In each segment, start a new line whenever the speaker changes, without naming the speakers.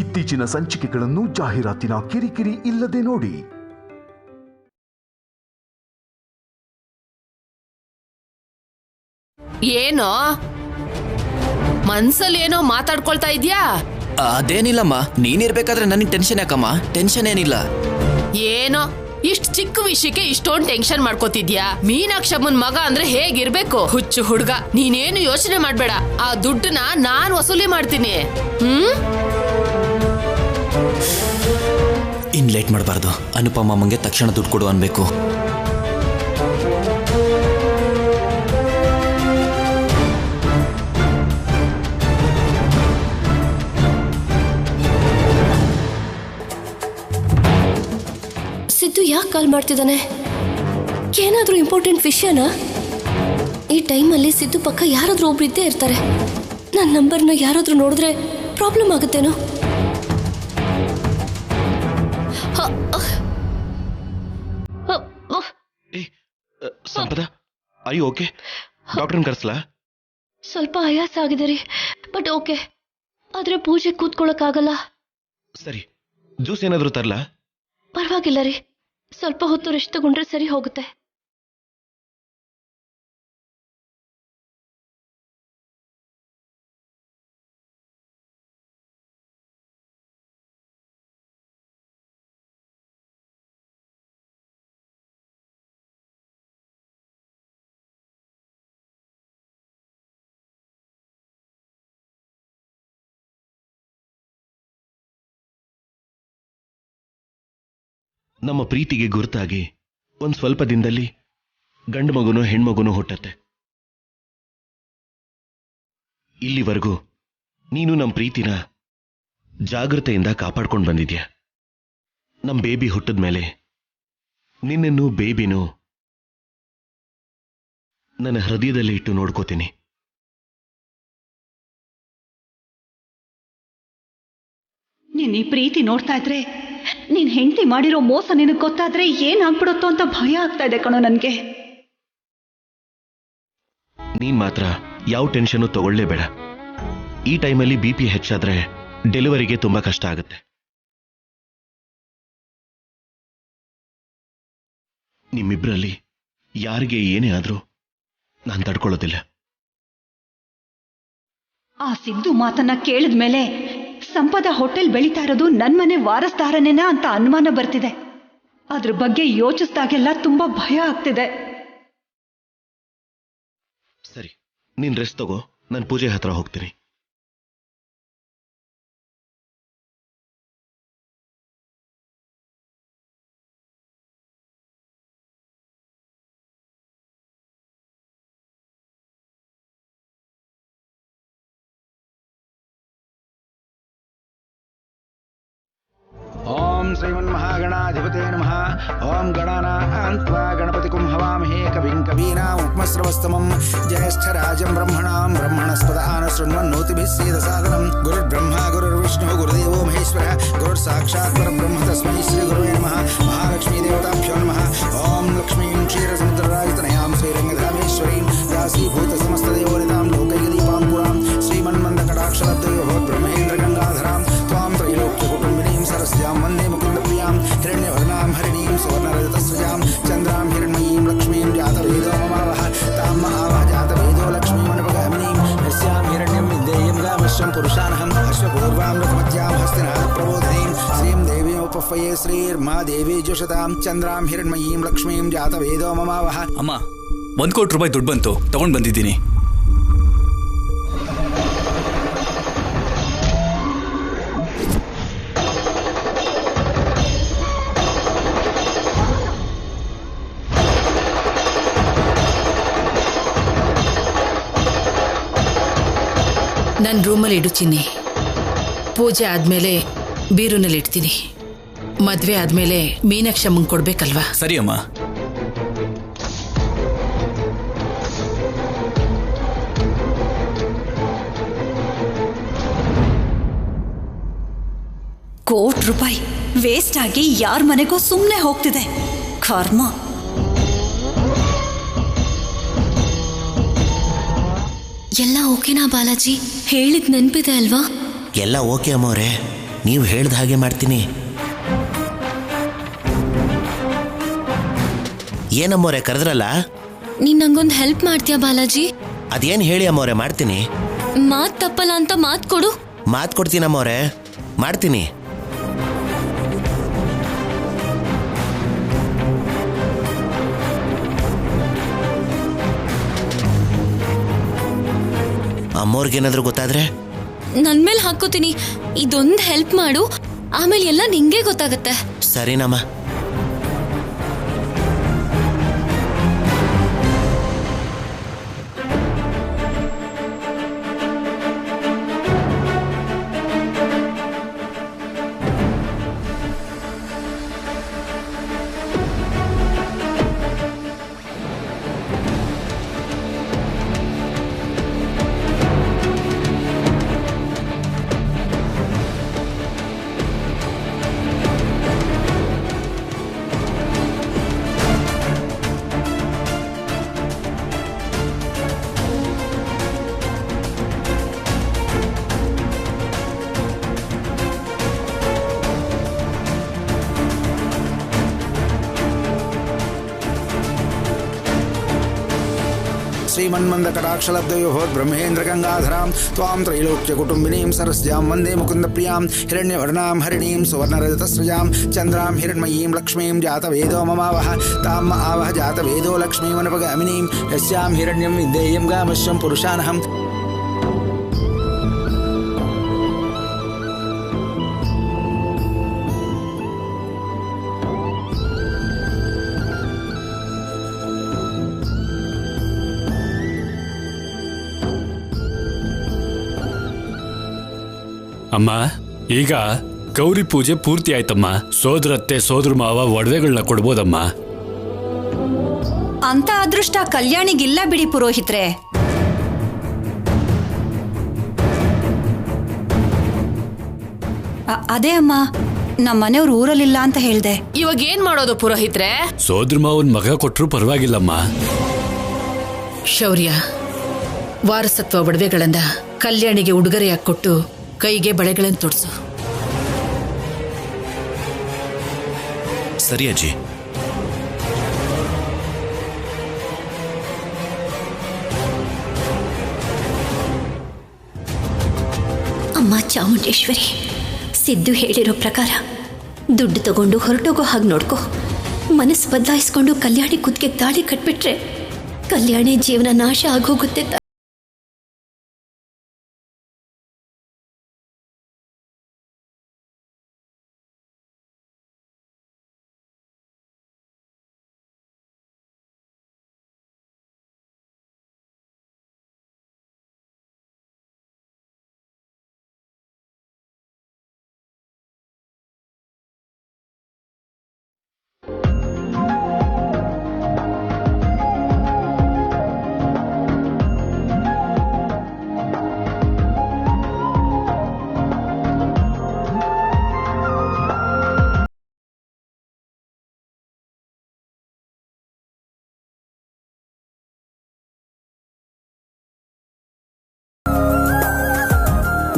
ಇತ್ತೀಚಿನ ಸಂಚಿಕೆಗಳನ್ನು ಜಾಹೀರಾತಿನ ಕಿರಿಕಿರಿ ಇಲ್ಲದೆ ನೋಡಿ.
ಏನೋ ಮನ್ಸಲ್ಲಿ ಏನೋ ಮಾತಾಡ್ಕೊಳ್ತಾ ಇದ್ಯಾ?
ಅದೇನಿಲ್ಲಮ್ಮ, ನೀನಿರ್ಬೇಕಾದ್ರೆ ನನಗೆ ಟೆನ್ಷನ್ ಯಾಕಮ್ಮ? ಟೆನ್ಷನ್ ಏನಿಲ್ಲ.
ಏನೋ ಇಷ್ಟ್ ಚಿಕ್ಕ ವಿಷಯಕ್ಕೆ ಇಷ್ಟೊಂದು ಟೆನ್ಷನ್ ಮಾಡ್ಕೋತಿದ್ಯಾ? ಮೀನಾಕ್ಷಮ್ಮನ್ ಮಗ ಅಂದ್ರೆ ಹೇಗಿರ್ಬೇಕು? ಹುಚ್ಚು ಹುಡ್ಗ. ನೀನೇನು ಯೋಚನೆ ಮಾಡ್ಬೇಡ, ಆ ದುಡ್ಡನ್ನ ನಾನ್ ವಸೂಲಿ ಮಾಡ್ತೀನಿ.
ಇನ್ ಲೇಟ್ ಮಾಡಬಾರ್ದು. ಅನುಪಮ ಅಮ್ಮಂಗೆ ತಕ್ಷಣ ದುಡ್ಡು ಕೊಡು ಅನ್ಬೇಕು.
ಸಿದ್ದು ಯಾಕೆ ಕಾಲ್ ಮಾಡ್ತಿದ್ದಾನೆ? ಏನಾದ್ರೂ ಇಂಪಾರ್ಟೆಂಟ್ ವಿಷಯನಾ? ಈ ಟೈಮಲ್ಲಿ ಸಿದ್ದು ಪಕ್ಕ ಯಾರಾದ್ರೂ ಒಬ್ರು ಇದ್ದೇ ಇರ್ತಾರೆ. ನನ್ನ ನಂಬರ್ನ ಯಾರಾದ್ರೂ ನೋಡಿದ್ರೆ ಪ್ರಾಬ್ಲಮ್ ಆಗುತ್ತೇನೋ?
Sampada, are you okay? ಡಾಕ್ಟರ್ನ ಕರೆಸ್ಲಾ?
ಸ್ವಲ್ಪ ಆಯಾಸ ಆಗಿದೆ ರೀ, ಬಟ್ ಓಕೆ. ಆದ್ರೆ ಪೂಜೆ ಕೂತ್ಕೊಳ್ಳೋಕ್ಕಾಗಲ್ಲ.
ಸರಿ, ಜ್ಯೂಸ್ ಏನಾದರೂ ತರ್ಲಾ?
ಪರವಾಗಿಲ್ಲ ರೀ, ಸ್ವಲ್ಪ ಹೊತ್ತು ರೆಸ್ಟ್ ತಗೊಂಡ್ರೆ ಸರಿ ಹೋಗುತ್ತೆ.
ನಮ್ಮ ಪ್ರೀತಿಗೆ ಗುರುತಾಗಿ ಒಂದ್ ಸ್ವಲ್ಪ ದಿನದಲ್ಲಿ ಗಂಡು ಮಗುನೋ ಹೆಣ್ಮಗುನೋ ಹುಟ್ಟತ್ತೆ. ಇಲ್ಲಿವರೆಗೂ ನೀನು ನಮ್ಮ ಪ್ರೀತಿನ ಜಾಗೃತೆಯಿಂದ ಕಾಪಾಡ್ಕೊಂಡು ಬಂದಿದ್ಯಾ. ನಮ್ಮ ಬೇಬಿ ಹುಟ್ಟಿದ ಮೇಲೆ ನಿನ್ನನ್ನು ಬೇಬಿನೂ ನನ್ನ ಹೃದಯದಲ್ಲಿ ಇಟ್ಟು ನೋಡ್ಕೋತೀನಿ.
ನೀನ್ ಈ ಪ್ರೀತಿ ನೋಡ್ತಾ ಇದ್ರೆ, ನೀನ್ ಹೆಂಡತಿ ಮಾಡಿರೋ ಮೋಸ ನಿನಗೆ ಗೊತ್ತಾದ್ರೆ ಏನಾಗ್ಬಿಡುತ್ತೋ ಅಂತ ಭಯ ಆಗ್ತಾ ಇದೆ ಕಣೋ ನನ್ಗೆ.
ನೀನ್ ಮಾತ್ರ ಯಾವ ಟೆನ್ಷನ್ನು ತಗೊಳ್ಳೇಬೇಡ. ಈ ಟೈಮಲ್ಲಿ BP ಹೆಚ್ಚಾದ್ರೆ ಡೆಲಿವರಿಗೆ ತುಂಬಾ ಕಷ್ಟ ಆಗುತ್ತೆ. ನಿಮ್ಮಿಬ್ರಲ್ಲಿ ಯಾರಿಗೆ ಏನೇ ಆದ್ರೂ ನಾನು ತಡ್ಕೊಳ್ಳೋದಿಲ್ಲ.
ಆ ಸಿದ್ದು ಮಾತನ್ನ ಕೇಳಿದ್ಮೇಲೆ ಸಂಪದ ಹೋಟೆಲ್ ಬೆಳೀತಾ ಇರೋದು ನನ್ಮನೆ ವಾರಸ್ದಾರನೇನಾ ಅಂತ ಅನುಮಾನ ಬರ್ತಿದೆ. ಅದ್ರ ಬಗ್ಗೆ ಯೋಚಿಸಿದಾಗೆಲ್ಲ ತುಂಬಾ ಭಯ ಆಗ್ತಿದೆ.
ಸರಿ, ನೀನ್ ರೆಸ್ಟ್ ತಗೋ, ನಾನು ಪೂಜೆ ಹತ್ರ ಹೋಗ್ತೀನಿ.
ओम श्रीमन्महागणाधिपते नमः। ओम गणानान्त्वा गणपतिं हवामहे कविं कवीनाम् उपमश्रवस्तमं ज्येष्ठराजं ब्रह्मणां ब्रह्मणस्पद आनशृण्वन्नोतिभिः सेदसादनं। गुरुर्ब्रह्मा गुरुर्विष्णुः गुरुदेवो महेश्वरः गुरुर्साक्षात् परब्रह्म तस्मै श्रीगुरुवे नमः। महालक्ष्मी देवताभ्यो नमः। ओम लक्ष्मीं क्षीरसमुद्रराजतनयां श्रीरङ्गधामेश्वरीं दासीभूतसमस्तदेवनितां लोकैकदीपां पुरां श्रीमन्मन्दकटाक्षलब्धयो ब्रह्मेन्द्रगङ्गाधरां त्वां त्रैलोक्यकुटुम्बिनीं सरस्यां वन्दे मुकुन्दप्रियां हिरण्यवर्णां हरिणीं सुवर्णरजतस्रजां चन्द्रां हिरण्मयीं लक्ष्मीं जातवेदो ममावह तां महावह जातवेदो लक्ष्मीमनुपगामिनीं यस्यां हिरण्यं विद्येयं गामश्यं पुरुषानहम् अश्वपूर्वां रथमत्यां हस्तिनाथ प्रबोधिनीं श्रीं देवीमुपह्वये श्रीर्मादेवी जुषतां चन्द्रां हिरण्मयीं लक्ष्मीं जातवेदो ममावह.
ಅಮ್ಮ, 1 ಕೋಟಿ ರೂಪಾಯಿ ದುಡ್ಡು ಬಂತು, ತಗೊಂಡು ಬಂದಿದ್ದೀನಿ.
ನನ್ನ ರೂಮಲ್ಲಿ ಇಡು ಚಿನ್ನಿ. ಪೂಜೆ ಆದ್ಮೇಲೆ ಬೀರುನಲ್ಲಿ ಇಡ್ತೀನಿ. ಮದ್ವೆ ಆದ್ಮೇಲೆ ಮೀನಾಕ್ಷಮ್ಮಂಗೆ ಕೊಡ್ಬೇಕಲ್ವಾ?
ಸರಿ ಅಮ್ಮ.
ಕೋಟಿ ರೂಪಾಯಿ ವೇಸ್ಟ್ ಆಗಿ ಯಾರ ಮನೆಗೋ ಸುಮ್ಮನೆ ಹೋಗ್ತಿದೆ. ಕರ್ಮ.
ಎಲ್ಲ ಓಕೆನಾ ಬಾಲಾಜಿ? ಹೇಳಿದ್ ನೆನ್ಪಿದೆ ಅಲ್ವಾ?
ಎಲ್ಲ ಓಕೆ ಅಮ್ಮವ್ರೆ. ನೀವು ಹೇಳ್ದ ಹಾಗೆ ಮಾಡ್ತೀನಿ. ಏನಮ್ಮೋರೆ ಕರೆದ್ರಲ್ಲ?
ನೀನ್ ನಂಗೊಂದು ಹೆಲ್ಪ್ ಮಾಡ್ತೀಯಾ ಬಾಲಾಜಿ?
ಅದೇನು ಹೇಳಿ ಅಮ್ಮೋರೆ, ಮಾಡ್ತೀನಿ.
ಮಾತ್ ತಪ್ಪಲ್ಲ ಅಂತ ಮಾತ್ ಕೊಡು.
ಮಾತು ಕೊಡ್ತೀನಮ್ಮೋರೆ, ಮಾಡ್ತೀನಿ. ಅಮ್ಮೋರ್ಗೇನಾದ್ರೂ ಗೊತ್ತಾದ್ರೆ
ನನ್ ಮೇಲೆ ಹಾಕೋತೀನಿ. ಇದೊಂದು ಹೆಲ್ಪ್ ಮಾಡು, ಆಮೇಲೆ ಎಲ್ಲ ನಿಂಗೆ ಗೊತ್ತಾಗತ್ತೆ.
ಸರಿನಮ್ಮ.
श्रीमन्मन्दकटाक्षलब्धयोः ब्रह्मेन्द्रगङ्गाधरां त्वां त्रैलोक्यकुटुम्बिनीं सरस्यां वन्दे मुकुन्दप्रियां हिरण्यवर्णां हरिणीं सुवर्णरजतस्रजां चन्द्रां हिरण्मयीं लक्ष्मीं जातवेदो ममावह तां आवह जातवेदो लक्ष्मीमनुपगामिनीं यस्यां हिरण्यं विद्येयं गामश्यं पुरुषानहम्.
ಅಮ್ಮ, ಈಗ ಗೌರಿ ಪೂಜೆ ಪೂರ್ತಿ ಆಯ್ತಮ್ಮ. ಸೋದರತ್ತೆ ಸೋದರ ಮಾವ ಒಡವೆಗಳನ್ನ ಕೊಡ್ಬೋದಮ್ಮ.
ಅಂತ ಅದೃಷ್ಟ ಕಲ್ಯಾಣಿಗಿಲ್ಲ ಬಿಡಿ ಪುರೋಹಿತ್ರೆ. ಅದೇ ಅಮ್ಮ, ನಮ್ಮ ಮನೆಯವ್ರು ಊರಲ್ಲಿಲ್ಲ ಅಂತ ಹೇಳ್ದೆ.
ಇವಾಗ ಏನ್ ಮಾಡೋದು ಪುರೋಹಿತ್ರೆ?
ಸೋದರ ಮಾವನ್ ಮಗ ಕೊಟ್ರು ಪರವಾಗಿಲ್ಲಮ್ಮ.
ಶೌರ್ಯ, ವಾರಸತ್ವ ಒಡವೆಗಳನ್ನ ಕಲ್ಯಾಣಿಗೆ ಉಡುಗೊರೆಯಾಗಿ ಕೊಟ್ಟು ಕೈಗೆ ಬಳೆಗಳನ್ನು ತೊಡಿಸು.
ಸರಿ ಅಜ್ಜಿ.
ಅಮ್ಮ ಚಾಮುಂಡೇಶ್ವರಿ, ಸಿದ್ದು ಹೇಳಿರೋ ಪ್ರಕಾರ ದುಡ್ಡು ತಗೊಂಡು ಹೊರಟೋಗೋ ಹಾಗೆ ನೋಡ್ಕೋ. ಮನಸ್ಸು ಬದಲಾಯಿಸ್ಕೊಂಡು ಕಲ್ಯಾಣಿ ಕುತ್ತಿಗೆ ತಾಳಿ ಕಟ್ಬಿಟ್ರೆ ಕಲ್ಯಾಣಿ ಜೀವನ ನಾಶ ಆಗೋಗುತ್ತೆ.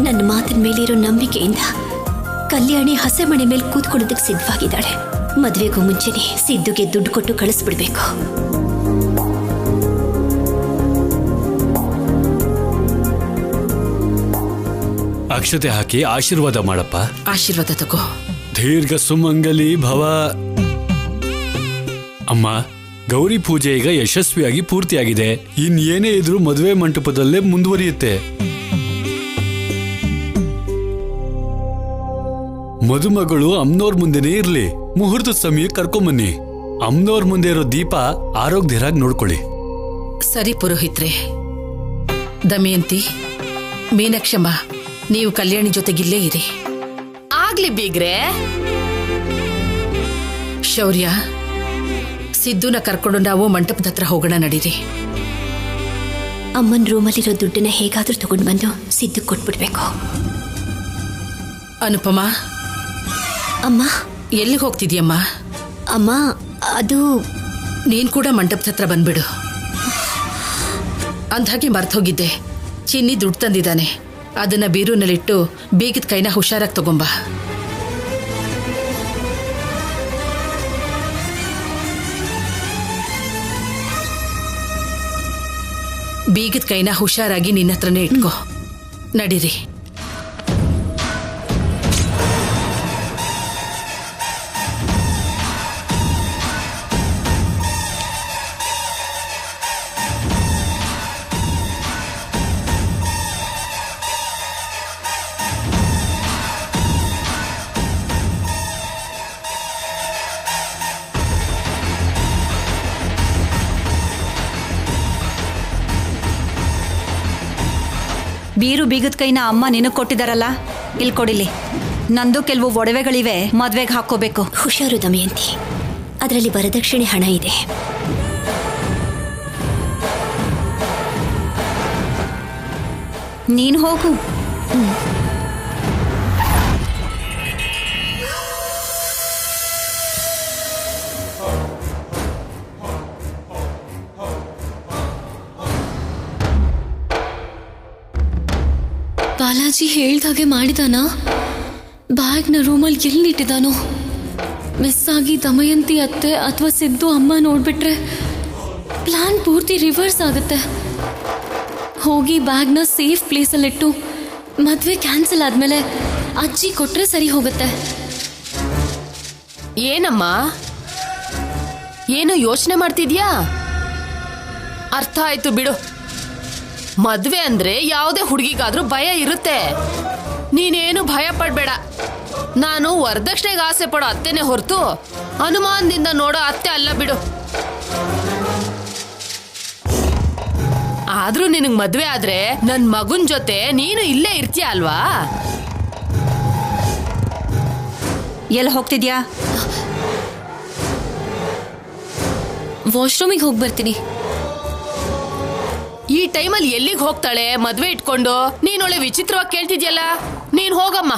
ನನ್ನ ಮಾತಿನ ಮೇಲಿರೋ ನಂಬಿಕೆಯಿಂದ ಕಲ್ಯಾಣಿ ಹಸೆಮಣೆ ಮೇಲೆ ಕೂತ್ಕೊಳ್ಳೋದಕ್ಕೆ ಸಿದ್ಧವಾಗಿದ್ದಾಳೆ. ಮದುವೆಗೂ ಮುಂಚೆನೆ ಸಿದ್ದುಗೆ ದುಡ್ಡು ಕೊಟ್ಟು ಕಳಿಸ್ಬಿಡ್ಬೇಕು.
ಅಕ್ಷತೆ ಹಾಕಿ ಆಶೀರ್ವಾದ ಮಾಡಪ್ಪ.
ಆಶೀರ್ವಾದ ತಗೋ.
ದೀರ್ಘ ಸುಮಂಗಲಿ ಭವ. ಅಮ್ಮ, ಗೌರಿ ಪೂಜೆ ಈಗ ಯಶಸ್ವಿಯಾಗಿ ಪೂರ್ತಿಯಾಗಿದೆ. ಇನ್ನೇನೇ ಇದ್ರೂ ಮದುವೆ ಮಂಟಪದಲ್ಲೇ ಮುಂದುವರಿಯುತ್ತೆ. ಮದುಮಗಳು ಅಮ್ನೋರ್ ಮುಂದೆನೇ ಇರ್ಲಿ. ಮುಹೂರ್ತದ ಸಮಯ ಕರ್ಕೊಂಬನ್ನಿ. ಅಮ್ನೋರ್ ಮುಂದೆ ಇರೋ ದೀಪ ಆರೋಗ್ಯರಾಗಿ ನೋಡ್ಕೊಳ್ಳಿ.
ಸರಿ ಪುರೋಹಿತ್ರೆ. ದಮಯಂತಿ, ಮೀನಾಕ್ಷಮ್ಮ, ನೀವು ಕಲ್ಯಾಣಿ ಜೊತೆಗಿಲ್ಲೇ ಇರಿ. ಆಗ್ಲಿ ಬೀಗ್ರೆ. ಶೌರ್ಯ, ಸಿದ್ದುನ ಕರ್ಕೊಂಡು ನಾವು ಮಂಟಪದ ಹತ್ರ ಹೋಗೋಣ, ನಡೀರಿ.
ಅಮ್ಮನ ರೂಮಲ್ಲಿರೋ ದುಡ್ಡನ್ನ ಹೇಗಾದ್ರೂ ತಗೊಂಡು ಬಂದು ಸಿದ್ದು ಕೊಟ್ಬಿಡ್ಬೇಕು.
ಅನುಪಮ,
ಅಮ್ಮ.
ಎಲ್ಲಿಗೆ ಹೋಗ್ತಿದ್ಯಮ್ಮ?
ಅಮ್ಮ, ಅದು
ನೀನ್ ಕೂಡ ಮಂಟಪದ ಹತ್ರ ಬಂದ್ಬಿಡು. ಅಂದ್ಹಾಗೆ ಮರ್ತೋಗಿದ್ದೆ, ಚಿನ್ನಿ ದುಡ್ಡು ತಂದಿದ್ದಾನೆ, ಅದನ್ನ ಬೀರೂನಲ್ಲಿಟ್ಟು ಬೀಗದ ಕೈನ ಹುಷಾರಾಗಿ ತಗೊಂಬ. ಬೀಗದ ಕೈನ ಹುಷಾರಾಗಿ ನಿನ್ನ ಹತ್ರನೇ ಇಟ್ಕೋ. ನಡೀರಿ.
ಬೀರು ಬೀಗದ ಕೈನ ಅಮ್ಮ ನಿನಗೆ ಕೊಟ್ಟಿದಾರಲ್ಲ, ಇಲ್ಲಿ ಕೊಡಿಲಿ. ನಂದು ಕೆಲವು ಒಡವೆಗಳಿವೆ, ಮದ್ವೆಗೆ ಹಾಕೋಬೇಕು.
ಹುಷಾರು ದಮಯಂತಿ, ಅದರಲ್ಲಿ ವರದಕ್ಷಿಣೆ ಹಣ ಇದೆ.
ನೀನು ಹೋಗು.
ಬಾಲಾಜಿ ಹೇಳ್ದಾಗೆ ಮಾಡಿದಾನಾ? ಬ್ಯಾಗ್ನ ರೂಮಲ್ಲಿ ಎಲ್ಲಿಟ್ಟಿದ್ದಾನೋ? ಮಿಸ್ ಆಗಿ ದಮಯಂತಿ ಅತ್ತೆ ಅಥವಾ ಸಿದ್ದು ಅಮ್ಮ ನೋಡ್ಬಿಟ್ರೆ ಪ್ಲಾನ್ ಪೂರ್ತಿ ರಿವರ್ಸ್ ಆಗುತ್ತೆ. ಹೋಗಿ ಬ್ಯಾಗ್ನ ಸೇಫ್ ಪ್ಲೇಸಲ್ಲಿಟ್ಟು ಮದುವೆ ಕ್ಯಾನ್ಸಲ್ ಆದ್ಮೇಲೆ ಅಜ್ಜಿ ಕೊಟ್ರೆ ಸರಿ ಹೋಗುತ್ತೆ.
ಏನಮ್ಮ, ಏನು ಯೋಚನೆ ಮಾಡ್ತಿದ್ಯಾ? ಅರ್ಥ ಆಯ್ತು ಬಿಡು. ಮದ್ವೆ ಅಂದ್ರೆ ಯಾವುದೇ ಹುಡುಗಿಗಾದ್ರೂ ಭಯ ಇರುತ್ತೆ. ನೀನೇನು ಭಯ ಪಡ್ಬೇಡ. ನಾನು ವರದಕ್ಷಿಣೆಗೆ ಆಸೆ ಪಡೋ ಅತ್ತೆನೇ ಹೊರತು ಅನುಮಾನದಿಂದ ನೋಡೋ ಅತ್ತೆ ಅಲ್ಲ ಬಿಡು. ಆದ್ರೂ ನಿನಗ್ ಮದ್ವೆ ಆದ್ರೆ ನನ್ ಮಗುನ್ ಜೊತೆ ನೀನು ಇಲ್ಲೇ ಇರ್ತೀಯ ಅಲ್ವಾ?
ಎಲ್ಲಿ ಹೋಗ್ತಿದ್ಯಾ?
ವಾಶ್ರೂಮಿಗೆ ಹೋಗಿ ಬರ್ತೀನಿ.
ಈ ಟೈಮಲ್ಲಿ ಎಲ್ಲಿಗೆ ಹೋಗ್ತಾಳೆ ಮದ್ವೆ ಇಟ್ಕೊಂಡು? ನೀನೊಳ್ಳೆ ವಿಚಿತ್ರವಾಗಿ ಕೇಳ್ತಿದ್ಯಲ್ಲ. ನೀನ್ ಹೋಗಮ್ಮ.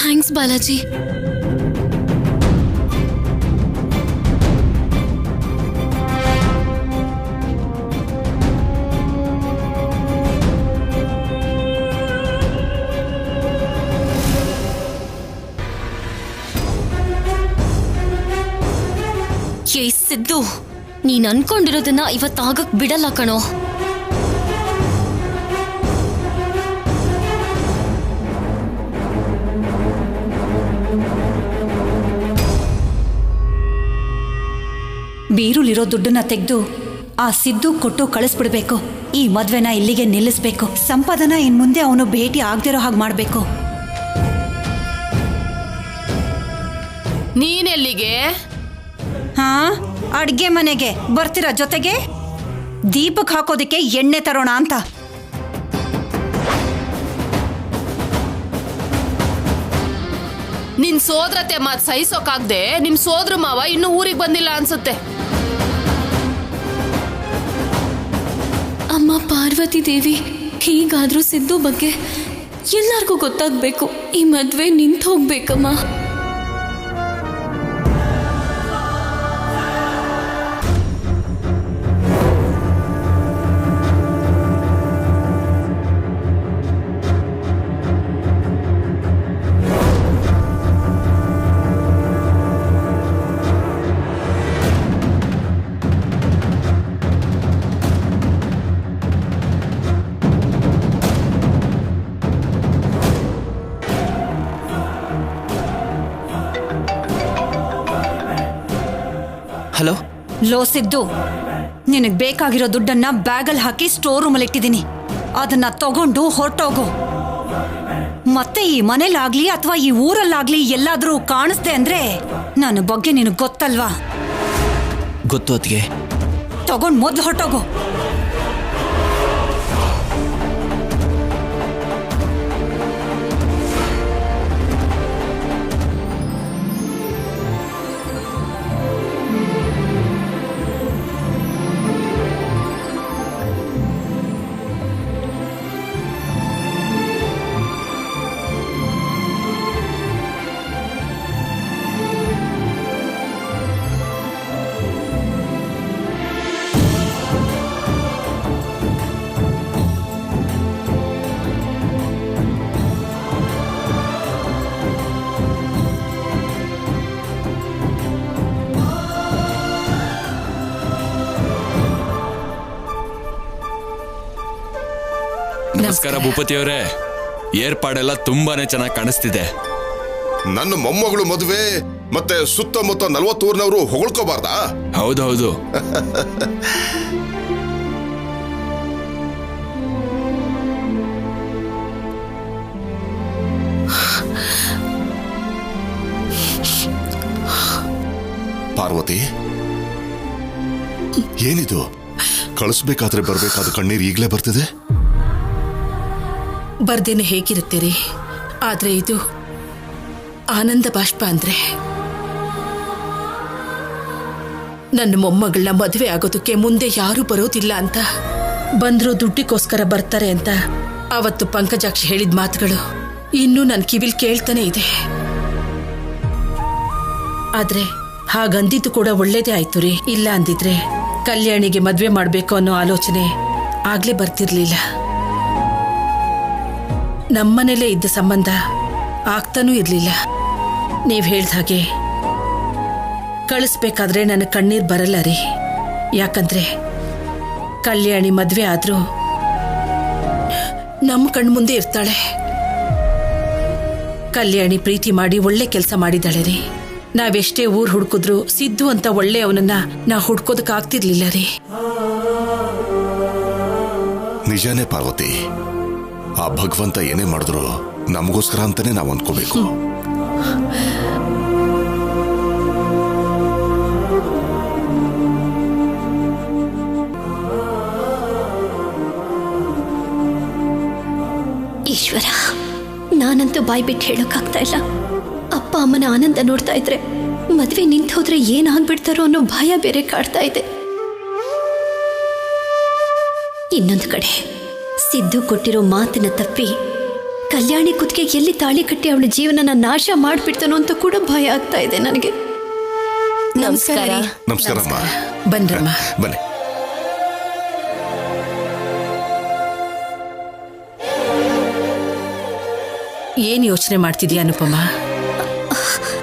ಥ್ಯಾಂಕ್ಸ್ ಬಾಲಾಜಿ. ಏ ಸಿದ್ದು, ನೀನ್ ಅನ್ಕೊಂಡಿರೋದನ್ನ ಇವತ್ತಾಗಕ್ ಬಿಡಲ್ಲ ಕಣೋ.
ಬೀರುಲಿರೋ ದುಡ್ಡನ್ನ ತೆಗೆದು ಆ ಸಿದ್ದು ಕೊಟ್ಟು ಕಳಿಸ್ಬಿಡ್ಬೇಕು. ಈ ಮದ್ವೆನ ಇಲ್ಲಿಗೆ ನಿಲ್ಲಿಸ್ಬೇಕು. ಸಂಪಾದನ ಇನ್ ಮುಂದೆ ಅವನು ಭೇಟಿ ಆಗದಿರೋ ಹಾಗೆ ಮಾಡಬೇಕು.
ನೀನೆಲ್ಲಿಗೆ?
ಹಾ, ಅಡ್ಗೆ ಮನೆಗೆ ಬರ್ತೀರಾ ಜೊತೆಗೆ? ದೀಪಕ್ ಹಾಕೋದಿಕ್ಕೆ ಎಣ್ಣೆ ತರೋಣ ಅಂತ.
ನಿನ್ ಸೋದರತೆ ಮಾತ್ ಸಹಿಸೋಕಾಗ್ದೆ ನಿಮ್ ಸೋದ್ರ ಮಾವ ಇನ್ನು ಊರಿಗೆ ಬಂದಿಲ್ಲ ಅನ್ಸುತ್ತೆ.
ಅಮ್ಮ ಪಾರ್ವತಿ ದೇವಿ, ಹೀಗಾದ್ರೂ ಸಿದ್ದು ಬಗ್ಗೆ ಎಲ್ಲರಿಗೂ ಗೊತ್ತಾಗ್ಬೇಕು. ಈ ಮದ್ವೆ ನಿಂತು ಹೋಗ್ಬೇಕಮ್ಮ.
ಹಲೋ.
ಲೋ ಸಿದ್ದು, ನಿನಗೆ ಬೇಕಾಗಿರೋ ದುಡ್ಡನ್ನ ಬ್ಯಾಗಲ್ಲಿ ಹಾಕಿ ಸ್ಟೋರ್ ರೂಮಲ್ಲಿ ಇಟ್ಟಿದ್ದೀನಿ. ಅದನ್ನ ತಗೊಂಡು ಹೊರಟೋಗು. ಮತ್ತೆ ಈ ಮನೇಲಾಗ್ಲಿ ಅಥವಾ ಈ ಊರಲ್ಲಾಗ್ಲಿ ಎಲ್ಲಾದ್ರೂ ಕಾಣಿಸ್ದೆ ಅಂದ್ರೆ ನನ್ನ ಬಗ್ಗೆ ನಿನಗೆ ಗೊತ್ತಲ್ವಾ?
ಗೊತ್ತು ಅತ್ತಿಗೆ.
ತಗೊಂಡು ಮೊದ್ಲು ಹೊರಟೋಗು.
ನಮಸ್ಕಾರ ಭೂಪತಿ ಅವರೇ. ಏರ್ಪಾಡೆಲ್ಲ ತುಂಬಾನೇ ಚೆನ್ನಾಗಿ ಕಾಣಿಸ್ತಿದೆ.
ನನ್ನ ಮೊಮ್ಮಗಳು ಮದುವೆ ಮತ್ತೆ ಸುತ್ತಮುತ್ತ 40 ಊರಿನವರು ಹೊಗಳ್ಕೋಬಾರ್ದಾ?
ಹೌದೌದು.
ಪಾರ್ವತಿ, ಏನಿದು? ಕಳಿಸ್ಬೇಕಾದ್ರೆ ಬರ್ಬೇಕಾದ ಕಣ್ಣೀರು ಈಗಲೇ ಬರ್ತಿದೆ.
ಬರ್ದೇನೆ ಹೇಗಿರುತ್ತೀರಿ, ಆದ್ರೆ ಇದು ಆನಂದ ಬಾಷ್ಪ. ಅಂದ್ರೆ ನನ್ನ ಮೊಮ್ಮಗಳನ್ನ ಮದುವೆ ಆಗೋದಕ್ಕೆ ಮುಂದೆ ಯಾರು ಬರೋದಿಲ್ಲ ಅಂತ, ಬಂದ್ರು ದುಡ್ಡಿಗೋಸ್ಕರ ಬರ್ತಾರೆ ಅಂತ ಅವತ್ತು ಪಂಕಜಾಕ್ಷಿ ಹೇಳಿದ ಮಾತುಗಳು ಇನ್ನೂ ನನ್ನ ಕಿವಿಲ್ ಕೇಳ್ತಾನೆ ಇದೆ. ಆದ್ರೆ ಹಾಗಂದಿದ್ದು ಕೂಡ ಒಳ್ಳೇದೇ ಆಯ್ತು ರೀ. ಇಲ್ಲ ಅಂದಿದ್ರೆ ಕಲ್ಯಾಣಿಗೆ ಮದ್ವೆ ಮಾಡ್ಬೇಕು ಅನ್ನೋ ಆಲೋಚನೆ ಆಗ್ಲೇ ಬರ್ತಿರ್ಲಿಲ್ಲ. ನಮ್ಮನೇಲೇ ಇದ್ದ ಸಂಬಂಧ ಆಗ್ತಾನೂ ಇರ್ಲಿಲ್ಲ. ನೀವ್ ಹೇಳ್ದ ಹಾಗೆ ಕಳಿಸ್ಬೇಕಾದ್ರೆ ನನ್ನ ಕಣ್ಣೀರ್ ಬರಲ್ಲ ರೀ. ಯಾಕಂದ್ರೆ ಕಲ್ಯಾಣಿ ಮದ್ವೆ ಆದ್ರೂ ನಮ್ಮ ಕಣ್ಮುಂದೆ ಇರ್ತಾಳೆ. ಕಲ್ಯಾಣಿ ಪ್ರೀತಿ ಮಾಡಿ ಒಳ್ಳೆ ಕೆಲಸ ಮಾಡಿದಾಳೆ ರೀ. ನಾವೆಷ್ಟೇ ಊರ್ ಹುಡುಕಿದ್ರು ಸಿದ್ದು ಅಂತ ಒಳ್ಳೆ ಅವನನ್ನ ನಾ ಹುಡ್ಕೋದಕ್ ಆಗ್ತಿರ್ಲಿಲ್ಲ ರೀ.
ನಿಜಾನೇ ಪಾರ್ವತಿ, ಆ ಭಗವಂತ ಏನೇ ಮಾಡಿದ್ರು ನಮಗೋಸ್ಕರ ಅಂತಾನೆ ನಾವು ಅಂದ್ಕೋಬೇಕು.
ಈಶ್ವರ, ನಾನಂತೂ ಬಾಯ್ ಬಿಟ್ಟು ಹೇಳೋಕ್ಕಾಗ್ತಾ ಇಲ್ಲ. ಅಪ್ಪ ಅಮ್ಮನ ಆನಂದ ನೋಡ್ತಾ ಇದ್ರೆ ಮದ್ವೆ ನಿಂತು ಹೋದ್ರೆ ಏನಾಗ್ಬಿಡ್ತಾರೋ ಅನ್ನೋ ಭಯ ಬೇರೆ ಕಾಡ್ತಾ ಇದೆ. ಇನ್ನೊಂದು ಕಡೆ ಸಿದ್ದು ಕೊಟ್ಟಿರೋ ಮಾತನ್ನ ತಪ್ಪಿ ಕಲ್ಯಾಣಿ ಕುತ್ತಿಗೆ ಎಲ್ಲಿ ತಾಳಿ ಕಟ್ಟಿ ಅವಳ ಜೀವನನ ನಾಶ ಮಾಡ್ಬಿಡ್ತಾನೋ ಅಂತ ಕೂಡ ಭಯ ಆಗ್ತಾ ಇದೆ ನನಗೆ. ನಮಸ್ಕಾರ.
ನಮಸ್ಕಾರಮ್ಮ.
ಬನ್ರಮ್ಮ.
ಬನ್ನಿ.
ಏನ್ ಯೋಚನೆ ಮಾಡ್ತಿದ್ಯಾ ಅನುಪಮ?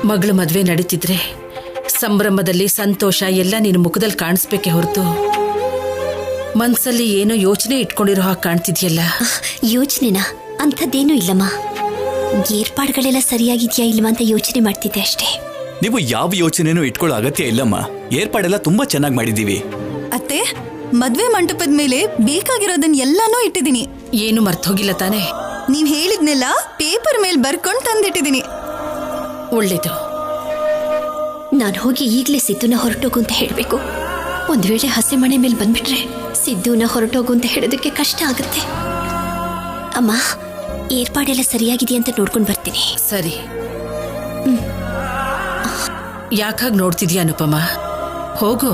ಮಗಳು ಮದ್ವೆ ನಡೀತಿದ್ರೆ ಸಂಭ್ರಮದಲ್ಲಿ ಸಂತೋಷ ಎಲ್ಲ ನಿನ್ನ ಮುಖದಲ್ಲಿ ಕಾಣಿಸ್ಬೇಕೆ ಹೊರತು ಮನ್ಸಲ್ಲಿ ಏನೋ ಯೋಚನೆ ಇಟ್ಕೊಂಡಿರೋ ಹಾಗೆ ಕಾಣ್ತಿದ್ಯಲ್ಲ.
ಯೋಚನೆನಾ? ಅಂಥದ್ದೇನೂ ಇಲ್ಲಮ್ಮ. ಏರ್ಪಾಡುಗಳೆಲ್ಲ ಸರಿಯಾಗಿದ್ಯಾ ಇಲ್ವಾ ಅಂತ ಯೋಚನೆ ಮಾಡ್ತಿದ್ದೆ ಅಷ್ಟೇ.
ನೀವು ಯಾವ ಯೋಚನೆನೂ ಇಟ್ಕೊಳ್ಳೋ ಅಗತ್ಯ ಇಲ್ಲಮ್ಮ. ಏರ್ಪಾಡೆಲ್ಲ ತುಂಬಾ ಚೆನ್ನಾಗಿ ಮಾಡಿದೀವಿ.
ಅತ್ತೆ, ಮದ್ವೆ ಮಂಟಪದ ಮೇಲೆ ಬೇಕಾಗಿರೋದನ್ನ ಎಲ್ಲಾನು ಇಟ್ಟಿದ್ದೀನಿ.
ಏನು ಮರ್ತೋಗಿಲ್ಲ ತಾನೆ?
ನೀವ್ ಹೇಳಿದ್ನೆಲ್ಲ ಪೇಪರ್ ಮೇಲೆ ಬರ್ಕೊಂಡು ತಂದಿಟ್ಟಿದ್ದೀನಿ.
ಒಳ್ಳೇದು.
ನಾನು ಹೋಗಿ ಈಗಲೇ ಸಿದ್ದುನ ಹೊರಟೋಗು ಅಂತ ಹೇಳಬೇಕು. ಒಂದ್ ವೇಳೆ ಹಸೆ ಮನೆ ಮೇಲೆ ಬಂದ್ಬಿಟ್ರೆ ಸಿದ್ದುನ ಹೊರಟೋಗು ಅಂತ ಹೇಳೋದಕ್ಕೆ ಕಷ್ಟ ಆಗುತ್ತೆ. ಅಮ್ಮ, ಏರ್ಪಾಡೆಲ್ಲ ಸರಿಯಾಗಿದೆಯಾ ಅಂತ ನೋಡ್ಕೊಂಡು ಬರ್ತೀನಿ.
ಸರಿ. ಯಾಕಾಗ್ ನೋಡ್ತಿದ್ಯಾ ಅನುಪಮ? ಹೋಗು.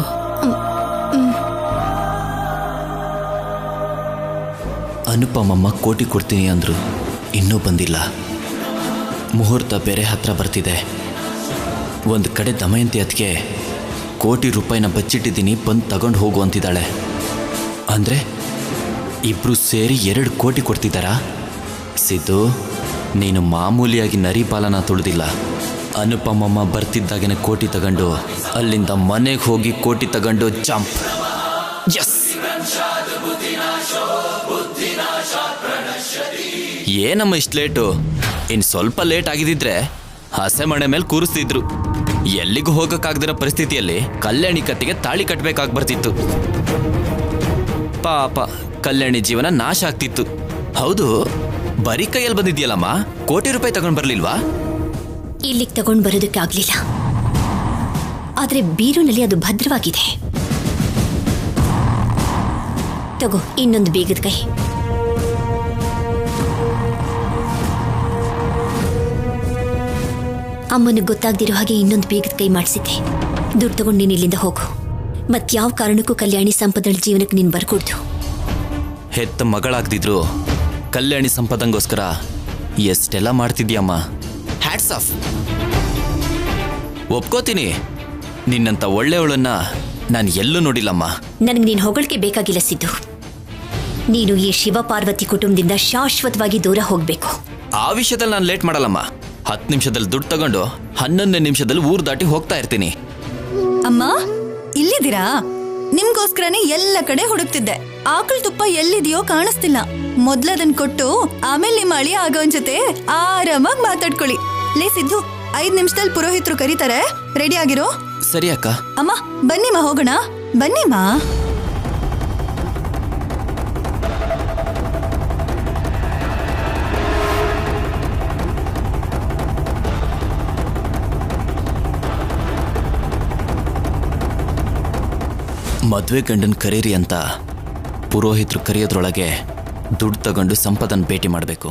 ಅನುಪಮಮ್ಮ ಕೋಟಿ ಕೊಡ್ತೀನಿ ಅಂದ್ರು, ಇನ್ನೂ ಬಂದಿಲ್ಲ. ಮುಹೂರ್ತ ಬೇರೆ ಹತ್ರ ಬರ್ತಿದೆ. ಒಂದು ಕಡೆ ದಮಯಂತಿ ಅದಕ್ಕೆ ಕೋಟಿ ರೂಪಾಯಿನ ಬಚ್ಚಿಟ್ಟಿದ್ದೀನಿ, ಬಂದು ತಗೊಂಡು ಹೋಗು ಅಂತಿದ್ದಾಳೆ. ಅಂದರೆ ಇಬ್ರು ಸೇರಿ 2 ಕೋಟಿ ಕೊಡ್ತಿದ್ದಾರಾ? ಸಿದ್ದು, ನೀನು ಮಾಮೂಲಿಯಾಗಿ ನರಿಪಾಲನ ತುಳಿದಿಲ್ಲ. ಅನುಪಮಮ್ಮ ಬರ್ತಿದ್ದಾಗೇನೆ ಕೋಟಿ ತಗೊಂಡು ಅಲ್ಲಿಂದ ಮನೆಗೆ ಹೋಗಿ ಕೋಟಿ ತಗೊಂಡು ಜಂಪ್. ಎಸ್. ಏನಮ್ಮ ಇಷ್ಟು ಲೇಟು? ಇನ್ನು ಸ್ವಲ್ಪ ಲೇಟ್ ಆಗಿದ್ದಿದ್ರೆ ಹಸೆ ಮನೆ ಮೇಲೆ ಕೂರಿಸ್ತಿದ್ರು. ಎಲ್ಲಿಗೂ ಹೋಗಕ್ಕಾಗದಿರೋ ಪರಿಸ್ಥಿತಿಯಲ್ಲಿ ಕಲ್ಯಾಣಿ ಕತ್ತಿಗೆ ತಾಳಿ ಕಟ್ಟಬೇಕಾಗಿ ಬರ್ತಿತ್ತು. ಪಾಪ ಕಲ್ಯಾಣಿ ಜೀವನ ನಾಶ ಆಗ್ತಿತ್ತು. ಹೌದು, ಬರೀ ಕೈಯಲ್ಲಿ ಬಂದಿದ್ಯಲ್ಲಮ್ಮ, ಕೋಟಿ ರೂಪಾಯಿ ತಗೊಂಡು ಬರ್ಲಿಲ್ವಾ?
ಇಲ್ಲಿಗೆ ತಗೊಂಡು ಬರೋದಕ್ಕೆ ಆಗ್ಲಿಲ್ಲ. ಆದ್ರೆ ಬೀರುನಲ್ಲಿ ಅದು ಭದ್ರವಾಗಿದೆ. ತಗೋ, ಇನ್ನೊಂದು ಬೀಗದ ಕೈ. ಅಮ್ಮನಿಗೆ ಗೊತ್ತಾಗ್ದಿರೋ ಹಾಗೆ ಇನ್ನೊಂದು ಬೀಗದ ಕೈ ಮಾಡಿಸಿದ್ದೆ. ದುಡ್ಡು ತಗೊಂಡು ನೀನು ಇಲ್ಲಿಂದ ಹೋಗು. ಮತ್ಯಾವ ಕಾರಣಕ್ಕೂ ಕಲ್ಯಾಣಿ ಸಂಪದಳ ಜೀವನಕ್ಕೆ ನೀನು ಬರ್ಕೊಡ್ದು.
ಹೆತ್ತ ಮಗಳಾಗ್ದಿದ್ರು ಕಲ್ಯಾಣಿ ಸಂಪದಂಗೋಸ್ಕರ ಎಷ್ಟೆಲ್ಲ ಮಾಡ್ತಿದ್ಯಮ್ಮ. Hats off. ಒಪ್ಕೋತೀನಿ, ನಿನ್ನಂತ ಒಳ್ಳೆಯವಳನ್ನ ನಾನು ಎಲ್ಲೂ ನೋಡಿಲ್ಲಮ್ಮ.
ನನಗೆ ನೀನು ಹೊಗಳಿಕೆ ಬೇಕಾಗಿಲ್ಲ ಸಿದ್ದು. ನೀನು ಈ ಶಿವ ಪಾರ್ವತಿ ಕುಟುಂಬದಿಂದ ಶಾಶ್ವತವಾಗಿ ದೂರ ಹೋಗ್ಬೇಕು.
ಆ ವಿಷಯದಲ್ಲಿ ನಾನು ಲೇಟ್ ಮಾಡಲ್ಲಮ್ಮ. 10 ನಿಮಿಷದಲ್ಲಿ ದುಡ್ಡು ತಗೊಂಡು 11 ನಿಮಿಷದಲ್ಲಿ ಊರು ದಾಟಿ ಹೋಗ್ತಾ ಇರ್ತೀನಿ.
ಅಮ್ಮ, ಇಲ್ಲಿದ್ದೀರಾ? ನಿಮ್ಗೋಸ್ಕರನೇ ಎಲ್ಲ ಕಡೆ ಹುಡುಕ್ತಿದ್ದೆ. ಆಕಳ ತುಪ್ಪ ಎಲ್ಲಿದೆಯೋ ಕಾಣಿಸ್ತಿಲ್ಲ. ಮೊದ್ಲದನ್ ಕೊಟ್ಟು ಆಮೇಲೆ ನಿಮ್ಮ ಅಳಿಯ ಆಗೋನ್ ಜೊತೆ ಆರಾಮಾಗಿ ಮಾತಾಡ್ಕೊಳ್ಳಿ. ಲೇ ಸಿದ್ದು, 5 ನಿಮಿಷದಲ್ಲಿ ಪುರೋಹಿತರು ಕರೀತಾರೆ, ರೆಡಿ ಆಗಿರೋ.
ಸರಿ ಅಕ್ಕ.
ಅಮ್ಮ ಬನ್ನಿಮ್ಮ, ಹೋಗೋಣ. ಬನ್ನಿಮ್ಮ.
ಮದುವೆ ಗಂಡನ್ ಕರೀರಿ ಅಂತ ಪುರೋಹಿತರು ಕರೆಯೋದ್ರೊಳಗೆ ದುಡ್ಡು ತಗೊಂಡು ಸಂಪದನ್ ಭೇಟಿ ಮಾಡಬೇಕು.